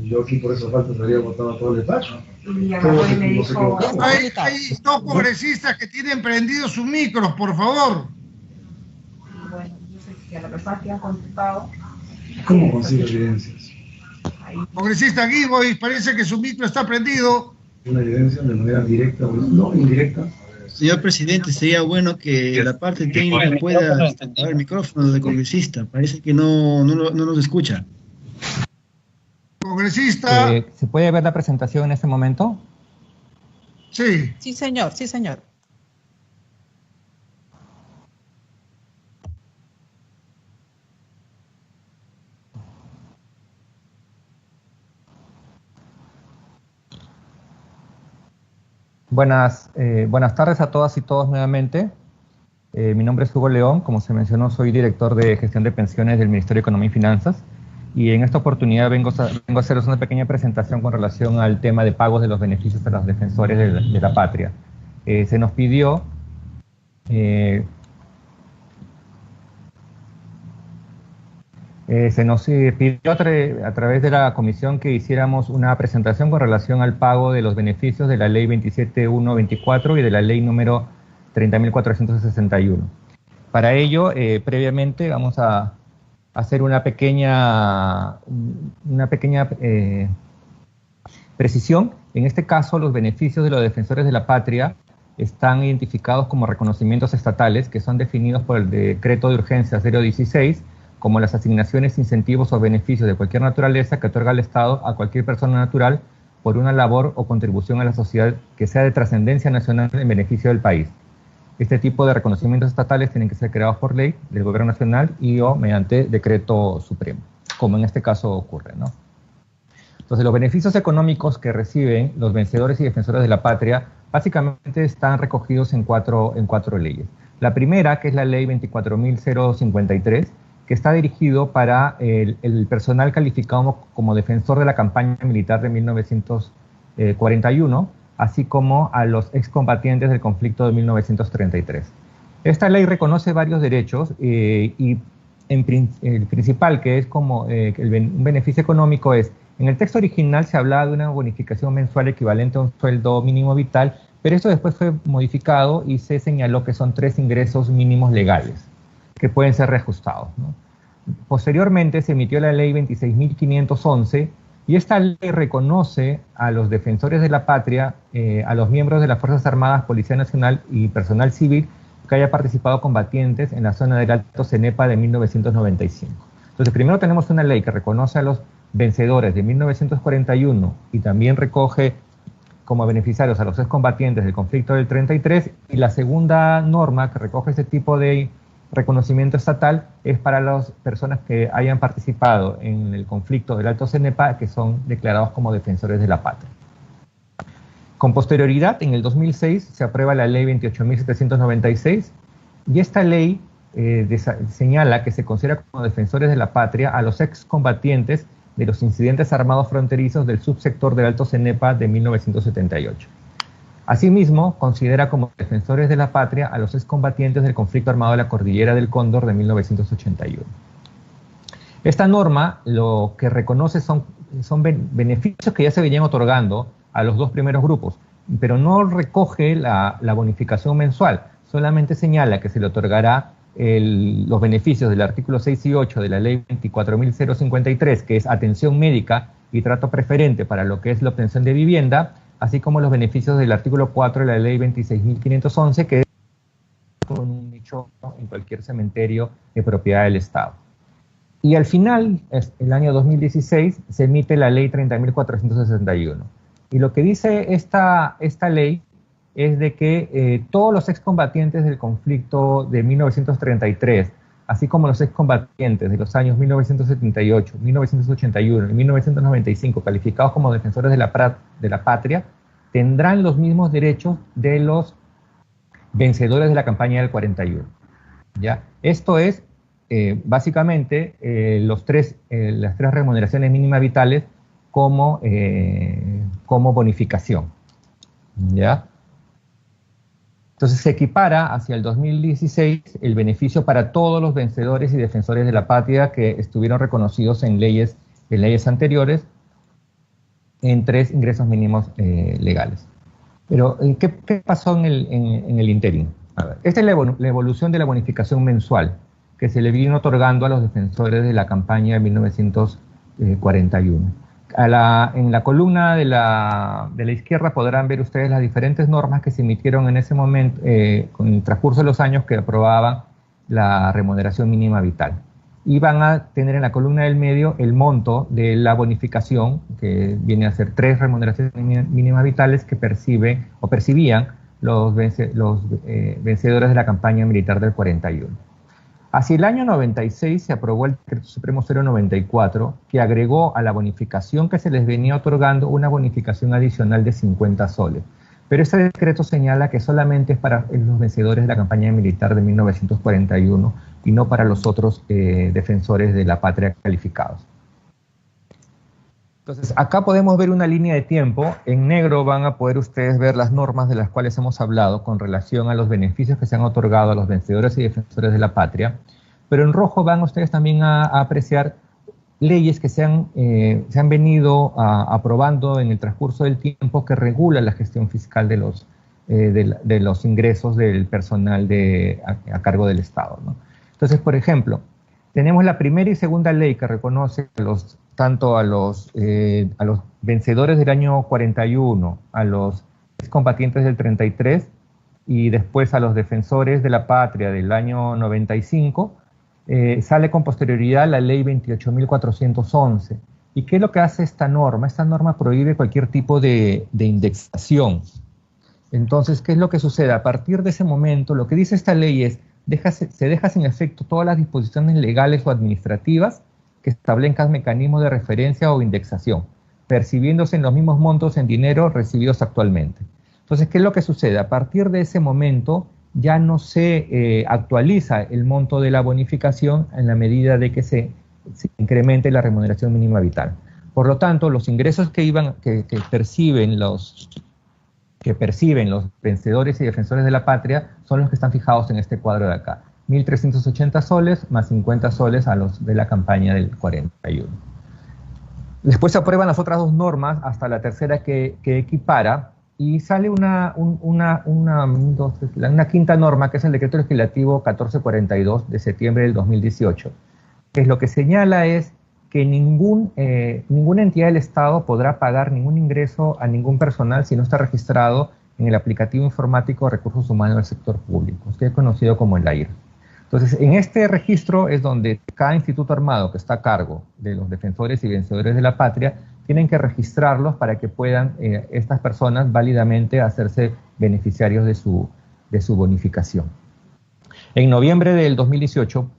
Yo aquí por esa falta habría votado a todo el despacho. Y Amagoy me dijo... Hay dos congresistas que tienen prendidos sus micros, por favor. Y bueno, yo sé que a la persona que han contestado... ¿Cómo consigue evidencias? Congresista Giboy, parece que su micro está prendido. Una evidencia de manera directa, no indirecta. Señor presidente, sería bueno que la parte técnica pueda apagar el micrófono del congresista. Parece que no nos escucha. Congresista. ¿Se puede ver la presentación en este momento? Sí. Sí, señor, sí, señor. Buenas tardes a todas y todos nuevamente. Mi nombre es Hugo León, como se mencionó, soy director de gestión de pensiones del Ministerio de Economía y Finanzas, y en esta oportunidad vengo a haceros una pequeña presentación con relación al tema de pagos de los beneficios a los defensores de la patria. Se nos pidió a través de la comisión que hiciéramos una presentación con relación al pago de los beneficios de la ley 27.124 y de la ley número 30.461. Para ello, previamente vamos a hacer una pequeña precisión. En este caso, los beneficios de los defensores de la patria están identificados como reconocimientos estatales que son definidos por el decreto de urgencia 016 como las asignaciones, incentivos o beneficios de cualquier naturaleza que otorga el Estado a cualquier persona natural por una labor o contribución a la sociedad que sea de trascendencia nacional en beneficio del país. Este tipo de reconocimientos estatales tienen que ser creados por ley del Gobierno Nacional y o mediante decreto supremo, como en este caso ocurre, ¿no? Entonces, los beneficios económicos que reciben los vencedores y defensores de la patria básicamente están recogidos en cuatro leyes. La primera, que es la ley 24.053, que está dirigido para el personal calificado como defensor de la campaña militar de 1941, así como a los excombatientes del conflicto de 1933. Esta ley reconoce varios derechos y el principal, que es como un beneficio económico, es, en el texto original se hablaba de una bonificación mensual equivalente a un sueldo mínimo vital, pero esto después fue modificado y se señaló que son 3 ingresos mínimos legales que pueden ser reajustados, ¿no? Posteriormente se emitió la ley 26.511 y esta ley reconoce a los defensores de la patria, a los miembros de las Fuerzas Armadas, Policía Nacional y personal civil que haya participado combatientes en la zona del Alto Cenepa de 1995. Entonces, primero tenemos una ley que reconoce a los vencedores de 1941 y también recoge como beneficiarios a los excombatientes del conflicto del 33, y la segunda norma que recoge ese tipo de reconocimiento estatal es para las personas que hayan participado en el conflicto del Alto Cenepa, que son declarados como defensores de la patria. Con posterioridad, en el 2006, se aprueba la ley 28.796, y esta ley señala que se considera como defensores de la patria a los excombatientes de los incidentes armados fronterizos del subsector del Alto Cenepa de 1978. Asimismo, considera como defensores de la patria a los excombatientes del conflicto armado de la Cordillera del Cóndor de 1981. Esta norma lo que reconoce son beneficios que ya se venían otorgando a los dos primeros grupos, pero no recoge la bonificación mensual, solamente señala que se le otorgará los beneficios del artículo 6 y 8 de la ley 24.053, que es atención médica y trato preferente para lo que es la obtención de vivienda, así como los beneficios del artículo 4 de la ley 26.511, que es con un nicho en cualquier cementerio de propiedad del Estado. Y al final, el año 2016, se emite la ley 30.461. Y lo que dice esta ley es de que todos los excombatientes del conflicto de 1933, así como los excombatientes de los años 1978, 1981 y 1995, calificados como defensores de la patria, tendrán los mismos derechos de los vencedores de la campaña del 41. ¿Ya? Esto es, básicamente, las tres remuneraciones mínimas vitales como bonificación. ¿Ya? Entonces se equipara hacia el 2016 el beneficio para todos los vencedores y defensores de la patria que estuvieron reconocidos en leyes anteriores, en 3 ingresos mínimos legales. Pero, ¿qué pasó en el interín? A ver, esta es la evolución de la bonificación mensual que se le vino otorgando a los defensores de la campaña de 1941. En la columna de la izquierda podrán ver ustedes las diferentes normas que se emitieron en ese momento, con el transcurso de los años, que aprobaban la remuneración mínima vital. Y van a tener en la columna del medio el monto de la bonificación, que viene a ser 3 remuneraciones mínimas vitales que percibían los vencedores de la campaña militar del 41. Hacia el año 96 se aprobó el Decreto Supremo 094, que agregó a la bonificación que se les venía otorgando una bonificación adicional de 50 soles. Pero este decreto señala que solamente es para los vencedores de la campaña militar de 1941 y no para los otros defensores de la patria calificados. Entonces, acá podemos ver una línea de tiempo. En negro van a poder ustedes ver las normas de las cuales hemos hablado con relación a los beneficios que se han otorgado a los vencedores y defensores de la patria. Pero en rojo van ustedes también a apreciar leyes que se han venido aprobando en el transcurso del tiempo, que regulan la gestión fiscal de los ingresos del personal a cargo del Estado, ¿no? Entonces, por ejemplo, tenemos la primera y segunda ley que reconoce tanto a los vencedores del año 41, a los excombatientes del 33 y después a los defensores de la patria del año 95, sale con posterioridad la ley 28.411. ¿Y qué es lo que hace esta norma? Esta norma prohíbe cualquier tipo de indexación. Entonces, ¿qué es lo que sucede? A partir de ese momento, lo que dice esta ley es, se deja sin efecto todas las disposiciones legales o administrativas que establezcan mecanismos de referencia o indexación, percibiéndose en los mismos montos en dinero recibidos actualmente. Entonces, ¿qué es lo que sucede? A partir de ese momento ya no se actualiza el monto de la bonificación en la medida de que se incremente la remuneración mínima vital. Por lo tanto, los ingresos que perciben los vencedores y defensores de la patria son los que están fijados en este cuadro de acá. 1.380 soles más 50 soles a los de la campaña del 41. Después se aprueban las otras 2 normas hasta la tercera que equipara, y sale una quinta norma, que es el Decreto Legislativo 1442 de septiembre del 2018, que lo que señala es que ninguna entidad del Estado podrá pagar ningún ingreso a ningún personal si no está registrado en el aplicativo informático de recursos humanos del sector público, que es conocido como el AIR. Entonces, en este registro es donde cada instituto armado que está a cargo de los defensores y vencedores de la patria tienen que registrarlos para que puedan estas personas válidamente hacerse beneficiarios de su bonificación. En noviembre del 2018,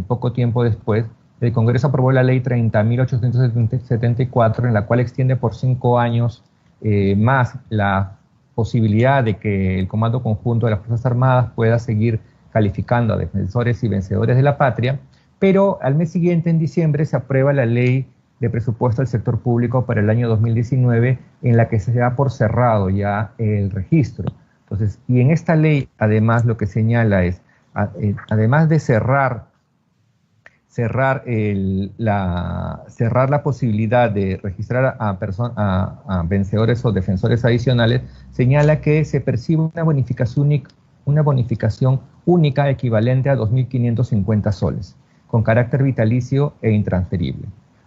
poco tiempo después, el Congreso aprobó la ley 30.874, en la cual extiende por 5 años más la posibilidad de que el Comando Conjunto de las Fuerzas Armadas pueda seguir calificando a defensores y vencedores de la patria, pero al mes siguiente, en diciembre, se aprueba la ley de presupuesto del sector público para el año 2019, en la que se da por cerrado ya el registro. Entonces, y en esta ley, además, lo que señala es, además de cerrar la posibilidad de registrar a vencedores o defensores adicionales, señala que se percibe una bonificación única equivalente a 2.550 soles, con carácter vitalicio e intransferible,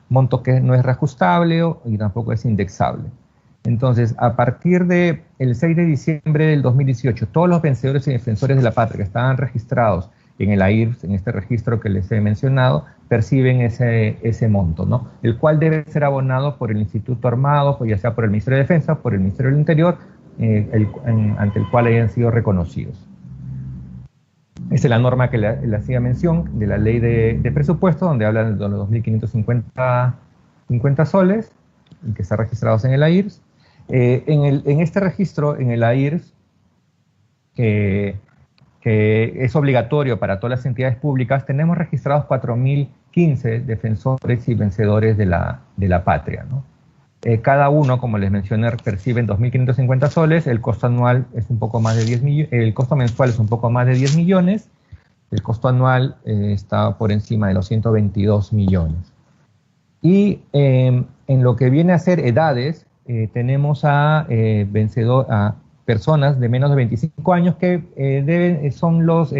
monto que no es reajustable y tampoco es indexable. Entonces, a partir del 6 de diciembre del 2018, todos los vencedores y defensores de la patria que estaban registrados en el AIRS, en este registro que les he mencionado, perciben ese monto, ¿no? El cual debe ser abonado por el Instituto Armado, pues ya sea por el Ministerio de Defensa, por el Ministerio del Interior, ante el cual hayan sido reconocidos. Esta es la norma que le hacía mención de la ley de presupuesto, donde hablan de los 2.550 soles, que están registrados en el AIRS. En este registro, en el AIRS, que es obligatorio para todas las entidades públicas, tenemos registrados 4.015 defensores y vencedores de la patria, ¿no? Cada uno, como les mencioné, perciben 2.550 soles, el costo anual es un poco más de 10 millones, el costo mensual es un poco más de 10 millones, el costo anual está por encima de los 122 millones. Y en lo que viene a ser edades, tenemos a personas de menos de 25 años que son los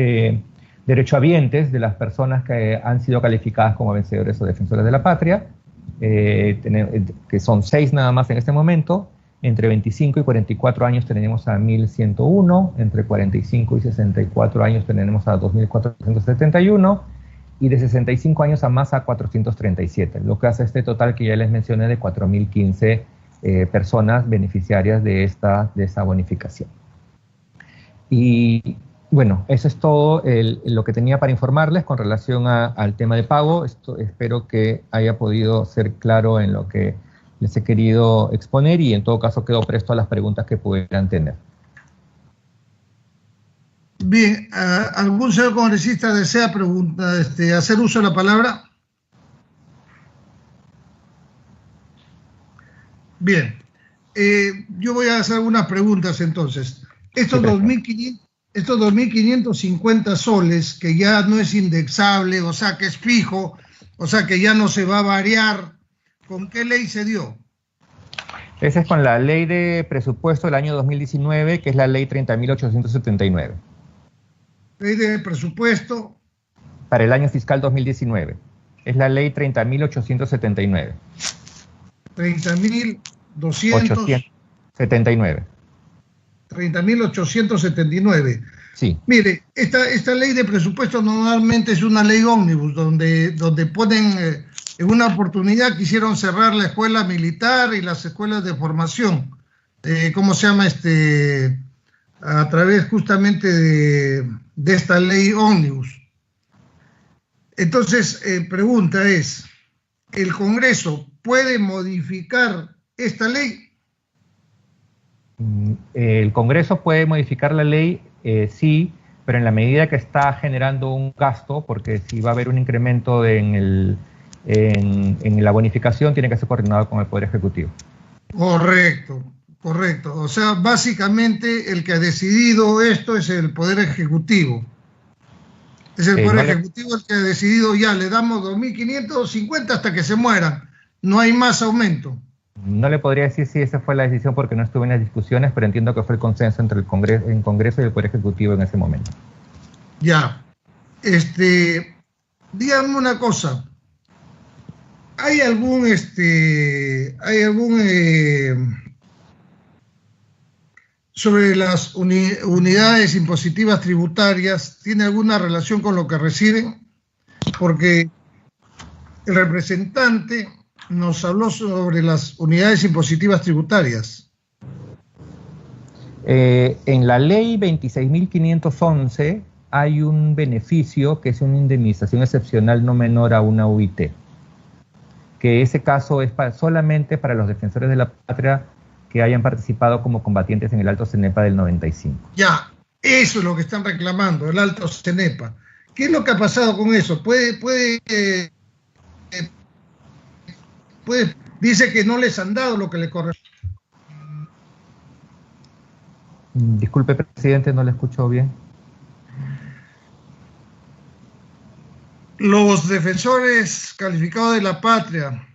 derechohabientes de las personas que han sido calificadas como vencedores o defensores de la patria, que son 6 nada más en este momento. Entre 25 y 44 años tenemos a 1.101, entre 45 y 64 años tenemos a 2.471, y de 65 años a más a 437, lo que hace este total que ya les mencioné de 4.015 personas beneficiarias de esta bonificación. Y bueno, eso es todo lo que tenía para informarles con relación al tema de pago. Espero que haya podido ser claro en lo que les he querido exponer, y en todo caso quedo presto a las preguntas que pudieran tener. Bien, ¿algún señor congresista desea hacer uso de la palabra? Bien, yo voy a hacer algunas preguntas entonces. Estos 2.550 soles, que ya no es indexable, o sea que es fijo, o sea que ya no se va a variar, ¿con qué ley se dio? Esa es con la ley de presupuesto del año 2019, que es la ley 30.879. Ley de presupuesto. Para el año fiscal 2019. Es la ley 30.879. 30.279. 30.879. Sí. Mire, esta ley de presupuesto normalmente es una ley ómnibus, donde ponen, en una oportunidad quisieron cerrar la escuela militar y las escuelas de formación, ¿cómo se llama? A través justamente de esta ley ómnibus. Entonces, pregunta es, ¿el Congreso puede modificar esta ley? El Congreso puede modificar la ley, sí, pero en la medida que está generando un gasto, porque si va a haber un incremento en la bonificación, tiene que ser coordinado con el Poder Ejecutivo. Correcto. O sea, básicamente el que ha decidido esto es el Poder Ejecutivo. Es el Poder Ejecutivo el que ha decidido, ya le damos 2.550 hasta que se mueran. No hay más aumento. No le podría decir si esa fue la decisión porque no estuve en las discusiones, pero entiendo que fue el consenso entre el Congreso y el Poder Ejecutivo en ese momento. Ya. Díganme una cosa. ¿Hay algún sobre las unidades impositivas tributarias, tiene alguna relación con lo que reciben? Porque el representante nos habló sobre las unidades impositivas tributarias. En la ley 26.511 hay un beneficio que es una indemnización excepcional no menor a una UIT, que ese caso es solamente para los defensores de la patria que hayan participado como combatientes en el Alto Cenepa del 95. Ya, eso es lo que están reclamando, el Alto Cenepa. ¿Qué es lo que ha pasado con eso? Dice que no les han dado lo que le corresponde. Disculpe, presidente, no le escucho bien. Los defensores calificados de la patria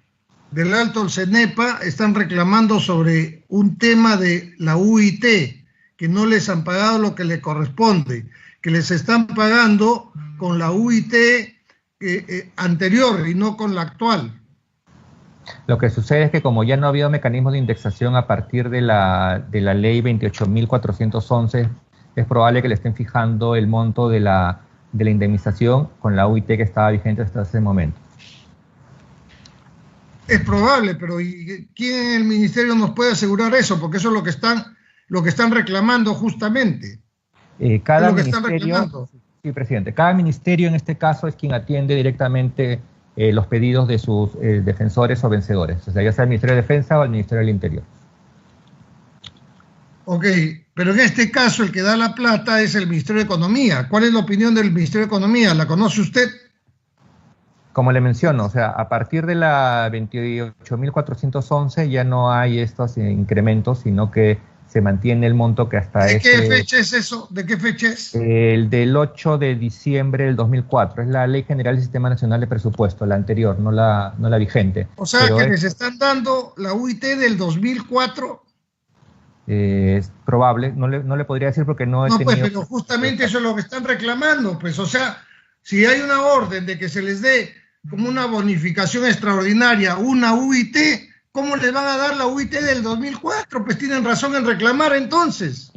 del Alto Cenepa están reclamando sobre un tema de la UIT, que no les han pagado lo que le corresponde, que les están pagando con la UIT anterior y no con la actual. Lo que sucede es que como ya no ha habido mecanismos de indexación a partir de la ley 28.411, es probable que le estén fijando el monto de la indemnización con la UIT que estaba vigente hasta ese momento. Es probable, pero ¿quién en el ministerio nos puede asegurar eso? Porque eso es lo que están reclamando justamente. Cada ministerio, sí, presidente, cada ministerio en este caso es quien atiende directamente los pedidos de sus defensores o vencedores, o sea, ya sea el Ministerio de Defensa o el Ministerio del Interior. Ok, pero en este caso el que da la plata es el Ministerio de Economía. ¿Cuál es la opinión del Ministerio de Economía? ¿La conoce usted? Como le menciono, o sea, a partir de la 28.411 ya no hay estos incrementos, sino que se mantiene el monto que hasta ¿De qué fecha es eso? ¿De qué fecha es? El del 8 de diciembre del 2004. Es la Ley General del Sistema Nacional de Presupuesto, la anterior, no la vigente. O sea, que les están dando la UIT del 2004. Es probable, no le podría decir porque no he tenido... Pues, pero justamente eso es lo que están reclamando, pues, o sea, si hay una orden de que se les dé como una bonificación extraordinaria una UIT, ¿cómo les van a dar la UIT del 2004? Pues tienen razón en reclamar entonces.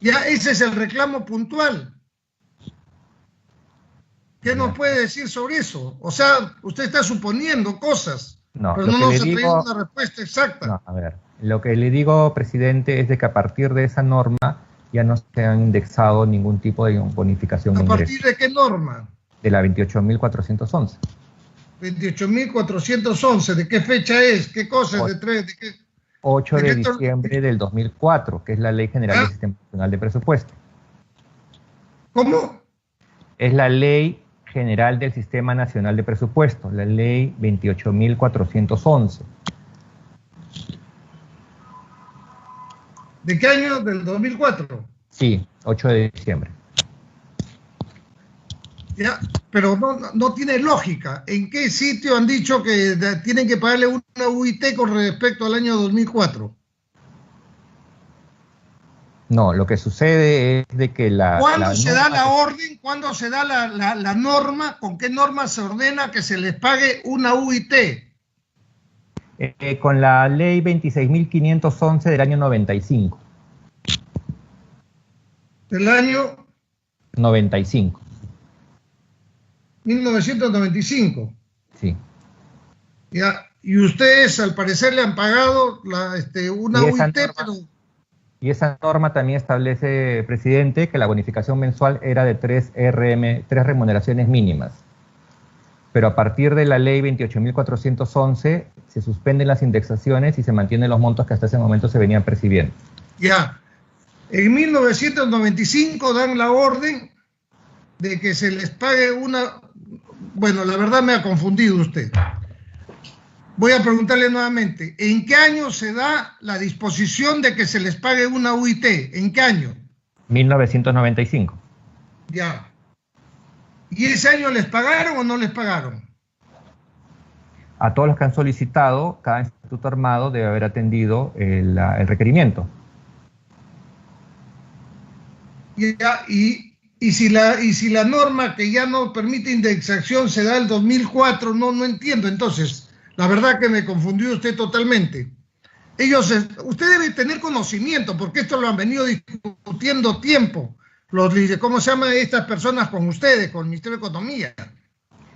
Ya ese es el reclamo puntual. ¿Qué nos puede decir sobre eso? O sea, usted está suponiendo cosas, no, pero no nos ha traído una respuesta exacta. No, a ver, lo que le digo, presidente, es de que a partir de esa norma ya no se han indexado ningún tipo de bonificación de ingresos. ¿A partir de qué norma? De la 28.411. 28.411, ¿de qué fecha es? ¿Qué cosa es? ¿De qué? 8 de diciembre del 2004, que es la Ley General del Sistema Nacional de Presupuesto. ¿Cómo? Es la Ley General del Sistema Nacional de Presupuesto, la Ley 28.411. ¿De qué año? ¿Del 2004? Sí, 8 de diciembre. Ya, pero no tiene lógica. ¿En qué sitio han dicho que tienen que pagarle una UIT con respecto al año 2004? No, lo que sucede es de que ¿Cuándo se da la orden? ¿Cuándo se da la norma? ¿Con qué norma se ordena que se les pague una UIT? Con la ley 26.511 del año 95. ¿Del año? 95. 1995. Sí. Ya, y ustedes al parecer le han pagado una UIT, pero... Y esa norma también establece, presidente, que la bonificación mensual era de 3 remuneraciones mínimas. Pero a partir de la ley 28.411 se suspenden las indexaciones y se mantienen los montos que hasta ese momento se venían percibiendo. Ya. En 1995 dan la orden de que se les pague una... Bueno, la verdad me ha confundido usted. Voy a preguntarle nuevamente, ¿en qué año se da la disposición de que se les pague una UIT? ¿En qué año? 1995. Ya. ¿Y ese año les pagaron o no les pagaron? A todos los que han solicitado, cada instituto armado debe haber atendido el requerimiento. Ya, y si la norma que ya no permite indexación se da el 2004, no entiendo. Entonces, la verdad que me confundió usted totalmente. Usted debe tener conocimiento, porque esto lo han venido discutiendo tiempo. ¿Cómo se llaman estas personas con ustedes, con el Ministerio de Economía?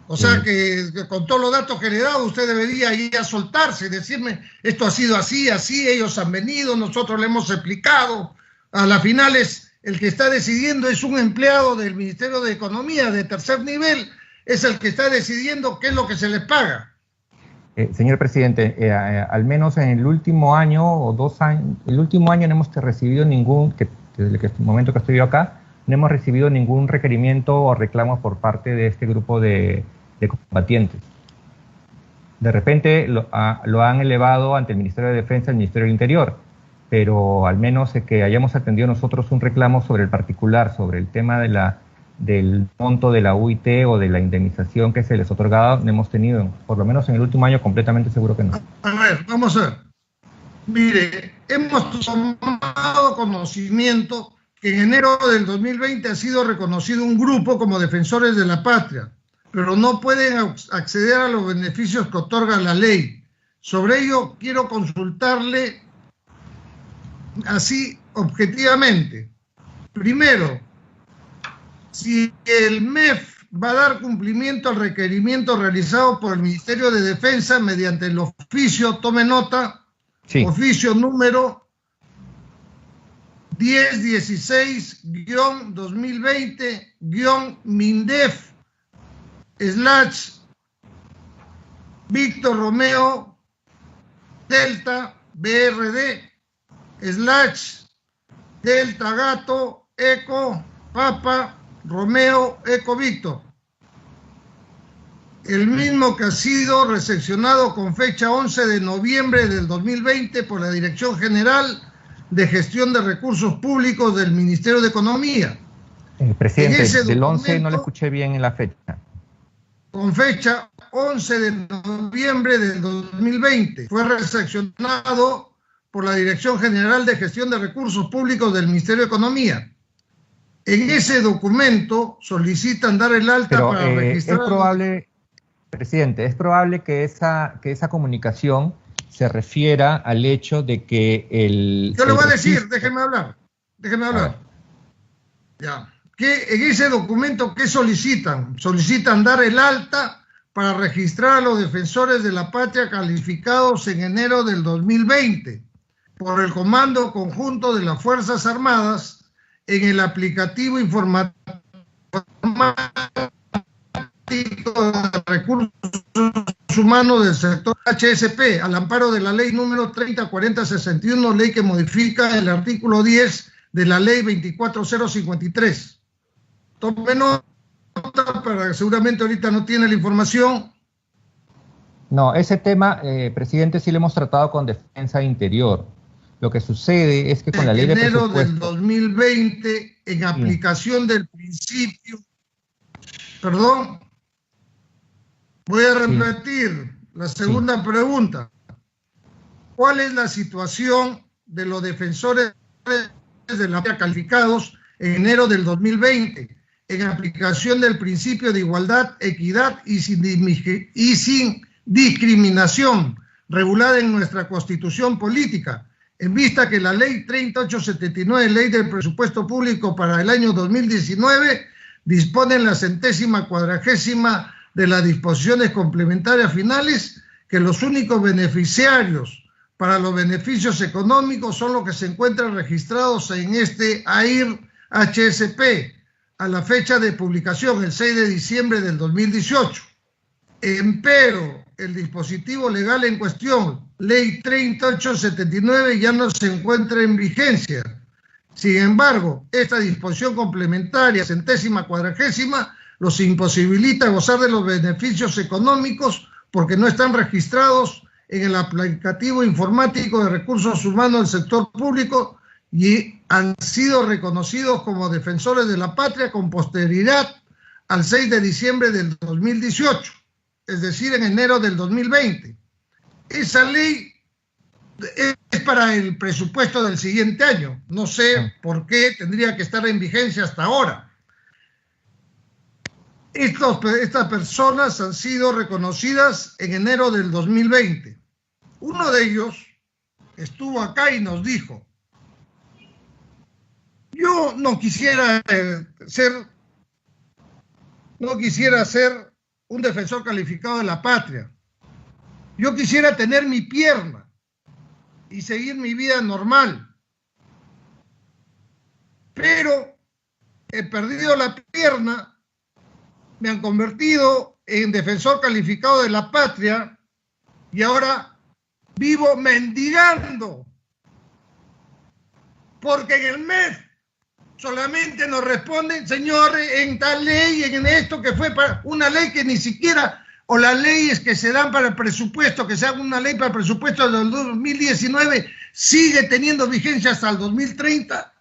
O sea que con todos los datos que le he dado, usted debería ir a soltarse y decirme, esto ha sido así, ellos han venido, nosotros le hemos explicado. A la final el que está decidiendo es un empleado del Ministerio de Economía de tercer nivel, es el que está decidiendo qué es lo que se les paga. Señor presidente, al menos en el último año o 2 años, el último año no hemos recibido desde el momento que estoy yo acá, no hemos recibido ningún requerimiento o reclamo por parte de este grupo de combatientes. De repente lo han elevado ante el Ministerio de Defensa, el Ministerio del Interior, pero al menos que hayamos atendido nosotros un reclamo sobre el particular, sobre el tema del monto de la UIT o de la indemnización que se les otorgaba, no hemos tenido, por lo menos en el último año, completamente seguro que no. A ver, vamos a ver. Mire, hemos tomado conocimiento que en enero del 2020 ha sido reconocido un grupo como defensores de la patria, pero no pueden acceder a los beneficios que otorga la ley. Sobre ello quiero consultarle así objetivamente. Primero, si el MEF va a dar cumplimiento al requerimiento realizado por el Ministerio de Defensa mediante el oficio, tome nota, sí. Oficio número 1016-MINDEF/Víctor Romeo Delta BRD/Delta Gato Eco Papa Romeo Eco Víctor. el mismo que ha sido recepcionado con fecha 11 de noviembre del 2020 por la Dirección General de Gestión de Recursos Públicos del Ministerio de Economía. Presidente, del 11 no le escuché bien en la fecha. Con fecha 11 de noviembre del 2020. Fue recepcionado por la Dirección General de Gestión de Recursos Públicos del Ministerio de Economía. En ese documento solicitan dar el alta para registrar... Es probable, presidente, es probable que esa comunicación se refiera al hecho de que el... Yo le voy a decir, déjeme hablar. Ya. Que en ese documento, ¿qué solicitan? Solicitan dar el alta para registrar a los defensores de la patria calificados en enero del 2020 por el Comando Conjunto de las Fuerzas Armadas en el aplicativo informático de recursos humanos del sector HSP, al amparo de la ley número 304061, ley que modifica el artículo 10 de la ley 24053. Tome nota, para seguramente ahorita no tiene la información. No, ese tema, presidente, sí lo hemos tratado con Defensa Interior. Lo que sucede es que con la ley de presupuesto... En enero del 2020, en aplicación del principio... Perdón, voy a repetir la segunda pregunta. ¿Cuál es la situación de los defensores de la patria calificados en enero del 2020? En aplicación del principio de igualdad, equidad y sin discriminación regulada en nuestra Constitución Política, en vista que la Ley 3879, Ley del Presupuesto Público para el año 2019, dispone en la 140ª de las disposiciones complementarias finales que los únicos beneficiarios para los beneficios económicos son los que se encuentran registrados en este AIR HSP a la fecha de publicación, el 6 de diciembre del 2018. Empero, el dispositivo legal en cuestión, Ley 3879, ya no se encuentra en vigencia. Sin embargo, esta disposición complementaria, 140ª, los imposibilita gozar de los beneficios económicos porque no están registrados en el aplicativo informático de recursos humanos del sector público y han sido reconocidos como defensores de la patria con posterioridad al 6 de diciembre del 2018, es decir, en enero del 2020. Esa ley es para el presupuesto del siguiente año. No sé por qué tendría que estar en vigencia hasta ahora. Estas personas han sido reconocidas en enero del 2020. Uno de ellos estuvo acá y nos dijo: yo no quisiera ser un defensor calificado de la patria. Yo quisiera tener mi pierna y seguir mi vida normal. Pero he perdido la pierna, me han convertido en defensor calificado de la patria y ahora vivo mendigando. Porque en el MEF solamente nos responden, señores, en tal ley, en esto que fue para una ley que ni siquiera, o las leyes que se dan para el presupuesto, que se haga una ley para el presupuesto del 2019, sigue teniendo vigencia hasta el 2030.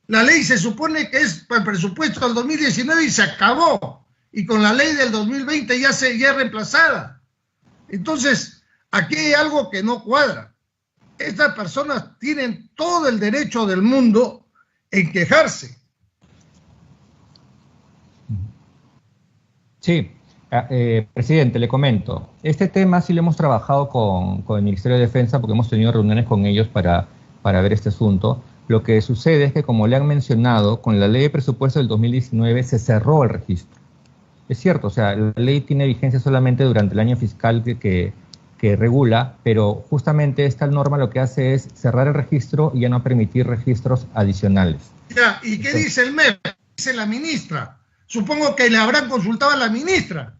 La ley se supone que es para el presupuesto del 2019 y se acabó. Y con la ley del 2020 ya es reemplazada. Entonces, aquí hay algo que no cuadra. Estas personas tienen todo el derecho del mundo en quejarse. Sí, presidente, le comento. Este tema sí lo hemos trabajado con el Ministerio de Defensa porque hemos tenido reuniones con ellos para ver este asunto. Lo que sucede es que, como le han mencionado, con la ley de presupuesto del 2019 se cerró el registro. Es cierto, o sea, la ley tiene vigencia solamente durante el año fiscal que regula, pero justamente esta norma lo que hace es cerrar el registro y ya no permitir registros adicionales. Ya, ¿y qué dice el MEF? Dice la ministra. Supongo que le habrán consultado a la ministra,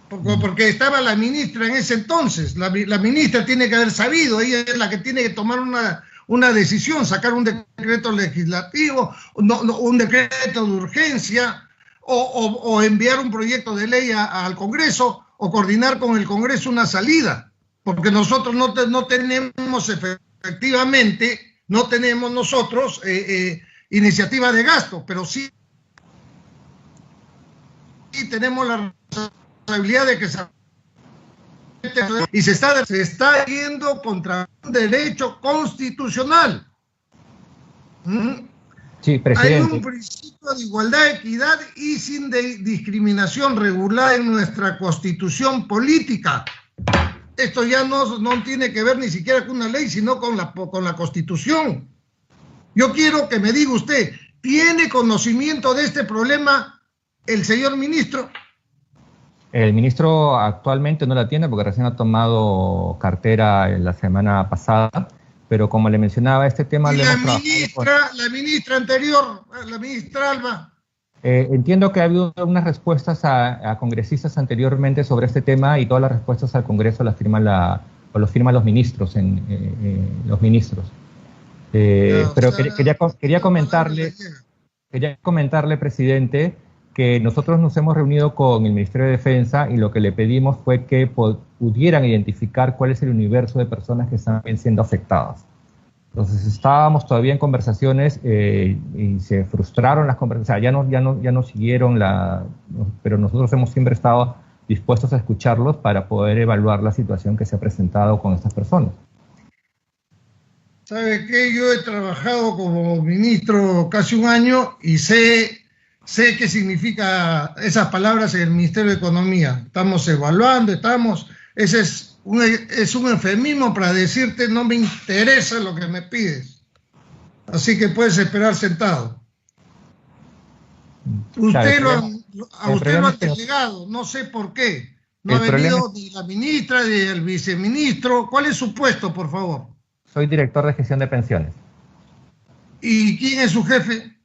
porque estaba la ministra en ese entonces. La ministra tiene que haber sabido, ella es la que tiene que tomar una decisión, sacar un decreto legislativo, un decreto de urgencia, o enviar un proyecto de ley al Congreso, o coordinar con el Congreso una salida, porque nosotros no tenemos efectivamente, no tenemos nosotros iniciativa de gasto, pero sí tenemos la responsabilidad de que se está yendo contra un derecho constitucional. Sí, presidente. Hay un principio de igualdad, equidad y sin discriminación regulada en nuestra constitución política. Esto ya no tiene que ver ni siquiera con una ley, sino con la constitución. Yo quiero que me diga usted, ¿tiene conocimiento de este problema el señor ministro? El ministro actualmente no la tiene porque recién ha tomado cartera la semana pasada, pero como le mencionaba, este tema... ¿Y la ministra anterior, la ministra Alba? Entiendo que ha habido unas respuestas a congresistas anteriormente sobre este tema y todas las respuestas al Congreso las firman los ministros. Los ministros. Pero quería comentarle, presidente, que nosotros nos hemos reunido con el Ministerio de Defensa y lo que le pedimos fue que pudieran identificar cuál es el universo de personas que están siendo afectadas. Entonces estábamos todavía en conversaciones y se frustraron las conversaciones, o sea, ya no siguieron pero nosotros hemos siempre estado dispuestos a escucharlos para poder evaluar la situación que se ha presentado con estas personas. ¿Sabe qué? Yo he trabajado como ministro casi un año y sé qué significa esas palabras en el Ministerio de Economía. Estamos evaluando, ese es un eufemismo para decirte no me interesa lo que me pides. Así que puedes esperar sentado. Usted a usted lo han delegado, no sé por qué. No ha venido ni la ministra ni el viceministro. ¿Cuál es su puesto, por favor? Soy director de gestión de pensiones. ¿Y quién es su jefe?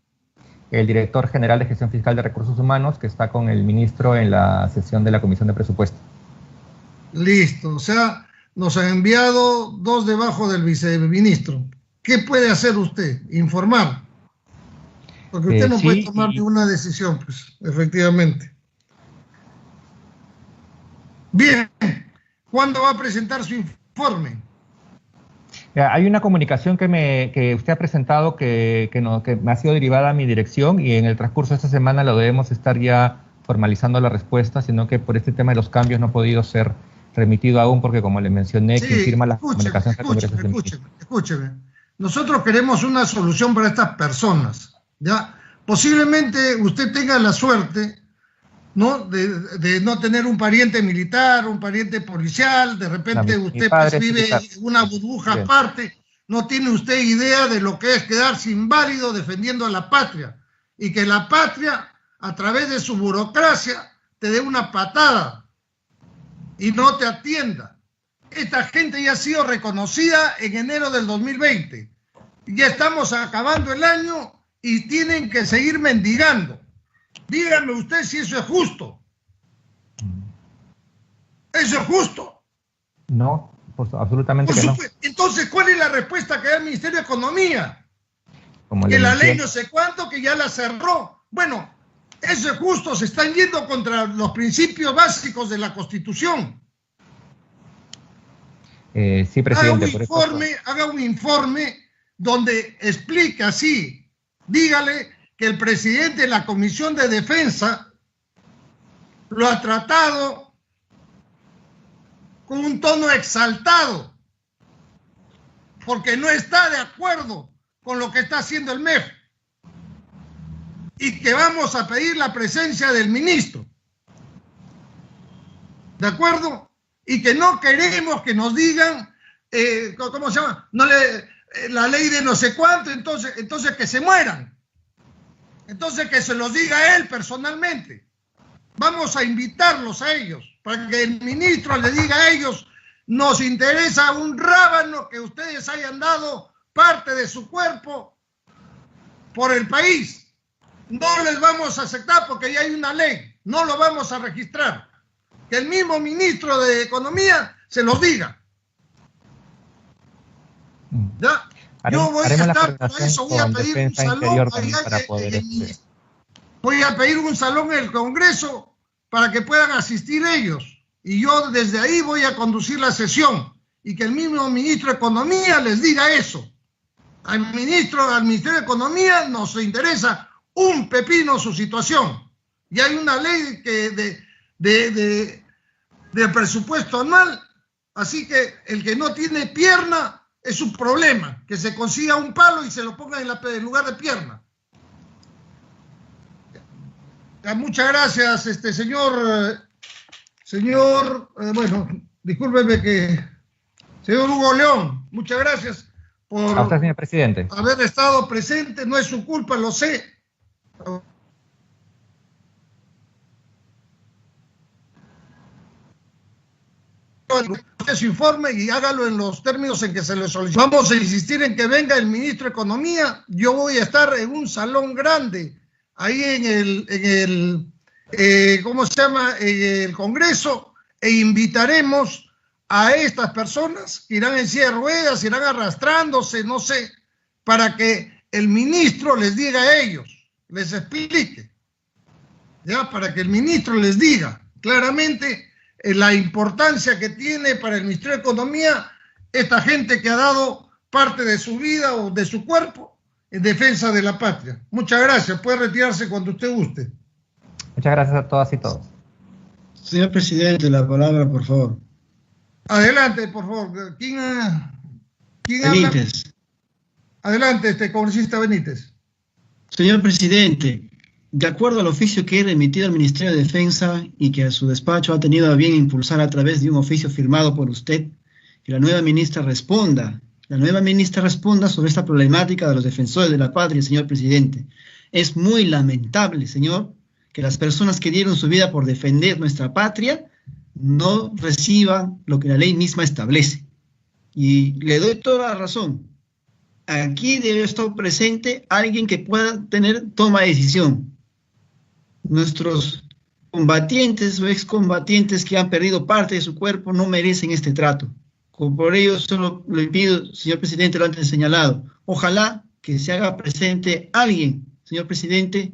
El director general de gestión fiscal de recursos humanos, que está con el ministro en la sesión de la Comisión de Presupuesto. Listo, o sea, nos ha enviado dos debajo del viceministro. ¿Qué puede hacer usted? Informar. Porque usted no puede tomar ninguna decisión, pues, efectivamente. Bien, ¿cuándo va a presentar su informe? Hay una comunicación que usted ha presentado que me ha sido derivada a mi dirección y en el transcurso de esta semana lo debemos estar ya formalizando la respuesta, sino que por este tema de los cambios no ha podido ser remitido aún porque, como le mencioné, quien firma las comunicaciones al Congreso es el ministro. Escúcheme. Nosotros queremos una solución para estas personas, ¿ya? Posiblemente usted tenga la suerte, ¿no?, de no tener un pariente militar, un pariente policial, de repente usted pues vive en una burbuja aparte, no tiene usted idea de lo que es quedarse inválido defendiendo a la patria, y que la patria, a través de su burocracia, te dé una patada y no te atienda. Esta gente ya ha sido reconocida en enero del 2020, ya estamos acabando el año y tienen que seguir mendigando. Dígame usted si eso es justo. ¿Eso es justo? No, pues absolutamente que no. Entonces, ¿cuál es la respuesta que da el Ministerio de Economía? Que la ley no sé cuánto, que ya la cerró. Bueno, eso es justo, se están yendo contra los principios básicos de la Constitución. Sí, presidente. Haga un informe donde explique así, dígale que el presidente de la Comisión de Defensa lo ha tratado con un tono exaltado, porque no está de acuerdo con lo que está haciendo el MEF, y que vamos a pedir la presencia del ministro. ¿De acuerdo? Y que no queremos que nos digan, ¿cómo se llama? La ley de no sé cuánto, entonces que se mueran. Entonces que se los diga él personalmente. Vamos a invitarlos a ellos, para que el ministro le diga a ellos, nos interesa un rábano que ustedes hayan dado parte de su cuerpo por el país. No les vamos a aceptar porque ya hay una ley, no lo vamos a registrar. Que el mismo ministro de Economía se los diga. ¿Ya? Yo voy a estar para eso, voy a pedir un salón voy a pedir un salón en el Congreso para que puedan asistir ellos. y yo desde ahí voy a conducir la sesión, y que el mismo ministro de Economía les diga eso. Al Ministerio de Economía nos interesa un pepino su situación, y hay una ley que de presupuesto anual, así que el que no tiene pierna es un problema, que se consiga un palo y se lo ponga en lugar de pierna. Muchas gracias, bueno, discúlpeme señor Hugo León, muchas gracias por a usted, señor presidente, haber estado presente, no es su culpa, lo sé. Su informe y hágalo en los términos en que se le solicita. Vamos a insistir en que venga el ministro de Economía. Yo voy a estar en un salón grande ahí en el Congreso, e invitaremos a estas personas que irán en silla de ruedas, irán arrastrándose, no sé, para que el ministro les diga a ellos, les explique, ya, para que el ministro les diga claramente la importancia que tiene para el Ministerio de Economía esta gente que ha dado parte de su vida o de su cuerpo en defensa de la patria. Muchas gracias. Puede retirarse cuando usted guste. muchas gracias a todas y todos. Señor presidente, la palabra, por favor. Adelante, por favor. ¿Quién Benítez. habla? Adelante, congresista Benítez. Señor presidente, de acuerdo al oficio que he remitido al Ministerio de Defensa y que a su despacho ha tenido a bien impulsar a través de un oficio firmado por usted, que la nueva ministra responda sobre esta problemática de los defensores de la patria, señor presidente. Es muy lamentable, señor, que las personas que dieron su vida por defender nuestra patria no reciban lo que la ley misma establece. Y le doy toda la razón. Aquí debe estar presente alguien que pueda tener toma de decisión. Nuestros combatientes o excombatientes que han perdido parte de su cuerpo no merecen este trato. Por ello solo le pido, señor presidente, lo antes señalado, ojalá que se haga presente alguien, señor presidente,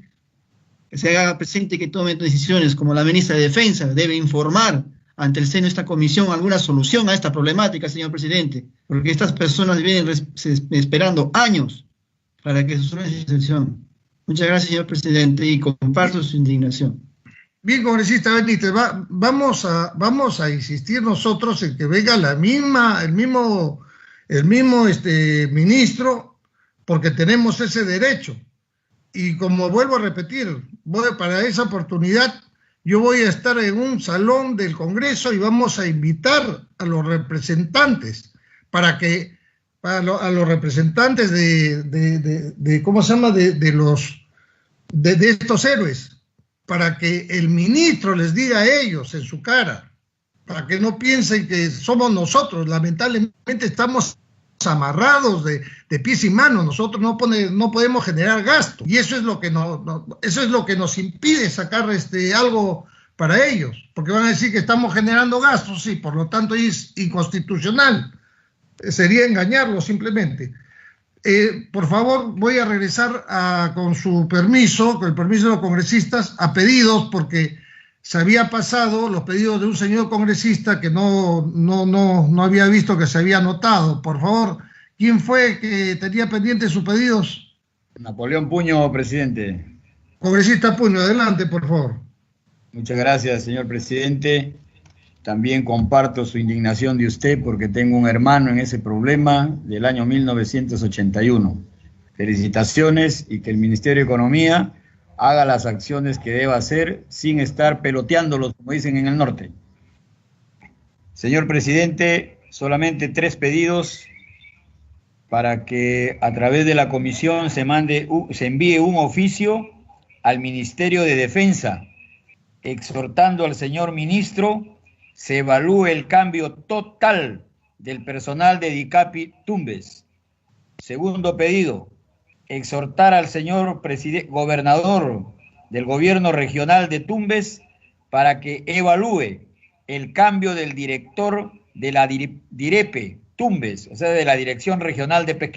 que se haga presente que tome decisiones, como la ministra de Defensa debe informar ante el seno de esta comisión alguna solución a esta problemática, señor presidente, porque estas personas vienen esperando años para que se solucione esta situación. Muchas gracias, señor presidente, y comparto su indignación. Bien, congresista Benítez, vamos a insistir nosotros en que venga el mismo ministro, porque tenemos ese derecho. Y como vuelvo a repetir, para esa oportunidad yo voy a estar en un salón del Congreso y vamos a invitar a los representantes a los representantes de ¿cómo se llama? de estos héroes, para que el ministro les diga a ellos en su cara, para que no piensen que somos nosotros. Lamentablemente estamos amarrados de pies y manos, nosotros no podemos generar gasto, y eso es lo que nos impide sacar algo para ellos, porque van a decir que estamos generando gastos, sí, por lo tanto es inconstitucional, sería engañarlos simplemente. Por favor, voy a regresar con el permiso de los congresistas, a pedidos, porque se había pasado los pedidos de un señor congresista que no había visto que se había anotado. Por favor, ¿quién fue que tenía pendientes sus pedidos? Napoleón Puño, presidente. Congresista Puño, adelante, por favor. Muchas gracias, señor presidente. También comparto su indignación de usted porque tengo un hermano en ese problema del año 1981. Felicitaciones, y que el Ministerio de Economía haga las acciones que deba hacer sin estar peloteándolos, como dicen en el norte. Señor presidente, solamente 3 pedidos para que a través de la comisión se envíe un oficio al Ministerio de Defensa, exhortando al señor ministro se evalúe el cambio total del personal de DICAPI Tumbes. Segundo pedido, exhortar al señor gobernador del gobierno regional de Tumbes para que evalúe el cambio del director de la DIREPE Tumbes, o sea, de la Dirección Regional de Pesquería.